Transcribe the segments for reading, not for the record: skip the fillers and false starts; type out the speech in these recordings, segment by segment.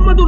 محمد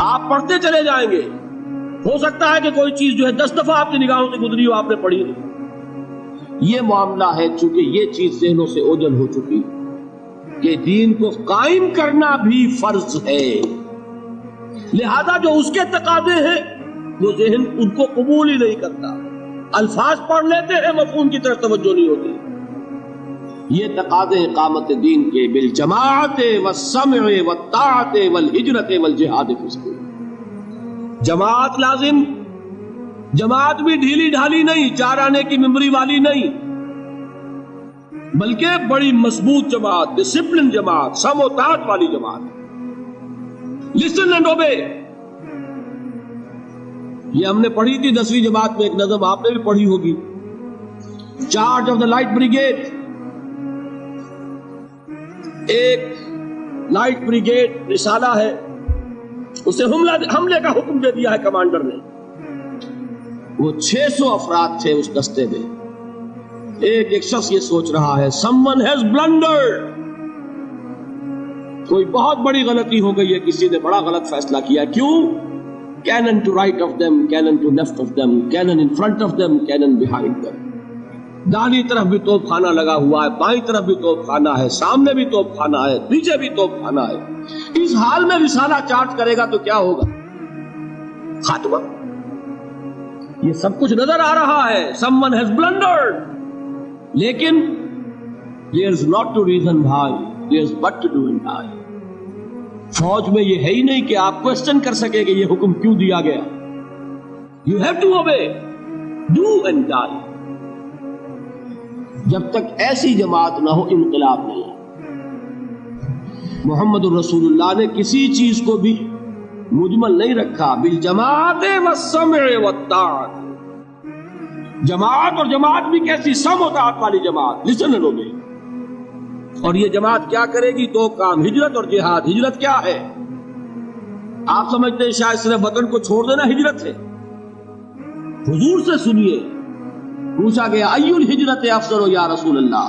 آپ پڑھتے چلے جائیں گے، ہو سکتا ہے کہ کوئی چیز جو ہے 10 دفعہ آپ کی نگاہوں سے گزری ہو، آپ نے پڑھی نہیں۔ یہ معاملہ ہے، چونکہ یہ چیز ذہنوں سے اوجھل ہو چکی کہ دین کو قائم کرنا بھی فرض ہے، لہذا جو اس کے تقاضے ہیں وہ ذہن ان کو قبول ہی نہیں کرتا، الفاظ پڑھ لیتے ہیں، مفہوم کی طرف توجہ نہیں ہوتی۔ یہ تقاضے اقامت دین کے بالجماعت والسمع والطاعت والہجرت والجہاد فی سبیل، جماعت لازم، جماعت بھی ڈھیلی ڈھالی نہیں، 4 آنے کی ممبری والی نہیں، بلکہ بڑی مضبوط جماعت، ڈسپلن جماعت، سم و طاعت والی جماعت۔ لسن اینڈ اوبے، یہ ہم نے پڑھی تھی 10ویں جماعت میں ایک نظم، آپ نے بھی پڑھی ہوگی، charge of the light brigade. ایک لائٹ بریگیڈ رسالہ ہے، اسے حملے کا حکم دے دیا ہے کمانڈر نے، وہ 600 افراد تھے اس دستے میں۔ ایک شخص یہ سوچ رہا ہے someone has blundered، کوئی بہت بڑی غلطی ہو گئی ہے، کسی نے بڑا غلط فیصلہ کیا۔ کیوں؟ cannon to right of them, cannon to left of them, cannon in front of them, cannon behind them، داہنی طرف بھی توپ خانہ لگا ہوا ہے، بائیں طرف بھی توپ خانہ ہے، سامنے بھی توپ خانہ ہے، پیچھے بھی توپ خانہ ہے۔ اس حال میں رسالہ چارج کرے گا تو کیا ہوگا؟ خاتمہ۔ یہ سب کچھ نظر آ رہا ہے، someone has blundered، لیکن there's not to reason why، there's but to do and die۔ فوج میں یہ ہے ہی نہیں کہ آپ کوسچن کر سکے کہ یہ حکم کیوں دیا گیا۔ You have to obey، do and die۔ جب تک ایسی جماعت نہ ہو انقلاب نہیں۔ محمد الرسول اللہ نے کسی چیز کو بھی مجمل نہیں رکھا، بالجماعت والسمع والطاعت، جماعت، اور جماعت بھی کیسی؟ سم و طاعت والی جماعت، لسن اینڈ اوبے۔ اور یہ جماعت کیا کرے گی؟ 2 کام، ہجرت اور جہاد۔ ہجرت کیا ہے؟ آپ سمجھتے ہیں شاید صرف وطن کو چھوڑ دینا ہجرت ہے؟ حضور سے سنیے، پوچھا گیا ای الہجرت افضل یا رسول اللہ،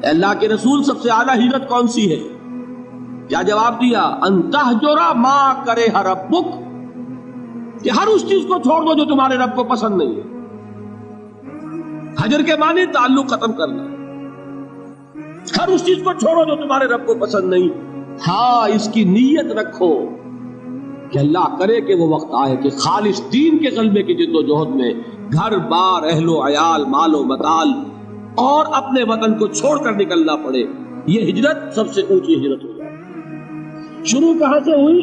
اللہ کے رسول سب سے اعلیٰ ہجرت کون سی ہے؟ کیا جواب دیا؟ ان تہجر ما کرہ ربک، کہ ہر اس چیز کو چھوڑ دو جو تمہارے رب کو پسند نہیں ہے۔ حجر کے معنی تعلق ختم کرنا، ہر اس چیز کو چھوڑو جو تمہارے رب کو پسند نہیں۔ ہاں، اس کی نیت رکھو کہ اللہ کرے کہ وہ وقت آئے کہ خالص دین کے غلبے کی جد و جہد میں گھر بار، اہل و عیال، مال و متال اور اپنے وطن کو چھوڑ کر نکلنا پڑے، یہ ہجرت سب سے اونچی ہجرت ہو جائے۔ شروع کہاں سے ہوئی؟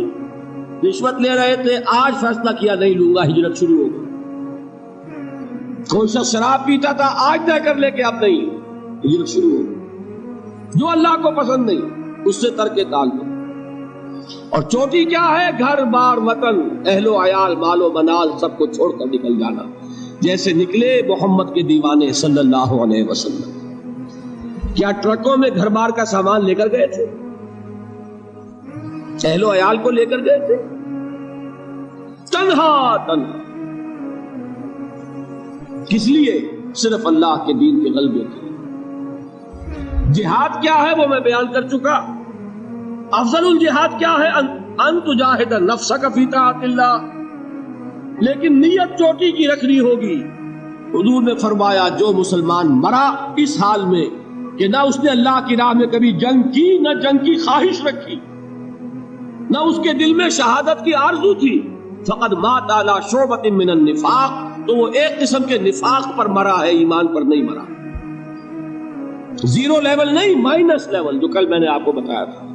رشوت لے رہے تھے، آج فیصلہ کیا نہیں لوں گا، ہجرت شروع ہو گئی۔ کوئی شخص شراب پیتا تھا، آج طے کر لے کے اب نہیں، ہجرت شروع ہو گئی۔ جو اللہ کو پسند نہیں اس سے ترک تعلق۔ اور چوٹی کیا ہے؟ گھر بار، وطن، اہل و عیال، مال و منال سب کو چھوڑ کر نکل جانا، جیسے نکلے محمد کے دیوانے صلی اللہ علیہ وسلم۔ کیا ٹرکوں میں گھر بار کا سامان لے کر گئے تھے؟ اہل و عیال کو لے کر گئے تھے؟ تنہا تنہا، کس لیے؟ صرف اللہ کے دین کے غلبے کے لیے۔ جہاد کیا ہے وہ میں بیان کر چکا۔ افضل الجہاد کیا ہے؟ ان تجاہد نفسک فی طاعت اللہ، لیکن نیت چوٹی کی رکھنی ہوگی۔ حضور نے فرمایا جو مسلمان مرا اس حال میں کہ نہ اس نے اللہ کی راہ میں کبھی جنگ کی، نہ جنگ کی خواہش رکھی، نہ اس کے دل میں شہادت کی آرزو تھی، فقد مات علی شعبۃ من النفاق، تو وہ ایک قسم کے نفاق پر مرا ہے، ایمان پر نہیں مرا۔ 0 لیول نہیں، مائنس لیول، جو کل میں نے آپ کو بتایا تھا۔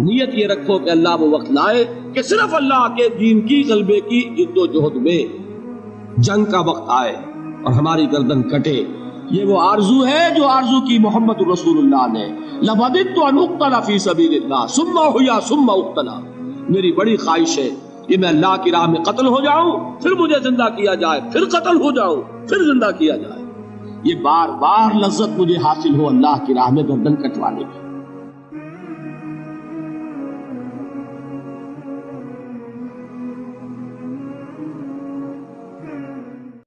نیت یہ رکھو کہ اللہ وہ وقت لائے کہ صرف اللہ کے دین کی غلبے کی جد و جہد میں جنگ کا وقت آئے اور ہماری گردن کٹے۔ یہ وہ آرزو ہے جو آرزو کی محمد رسول اللہ نے، لَوَدِدْتُ أَنْ أُقْتَلَ فِي سَبِيلِ اللَّهِ ثُمَّ أُحْيَا ثُمَّ أُقْتَلَ، میری بڑی خواہش ہے کہ میں اللہ کی راہ میں قتل ہو جاؤں، پھر مجھے زندہ کیا جائے، پھر قتل ہو جاؤں، پھر زندہ کیا جائے۔ یہ بار بار لذت مجھے حاصل ہو اللہ کی راہ میں گردن کٹوانے کی۔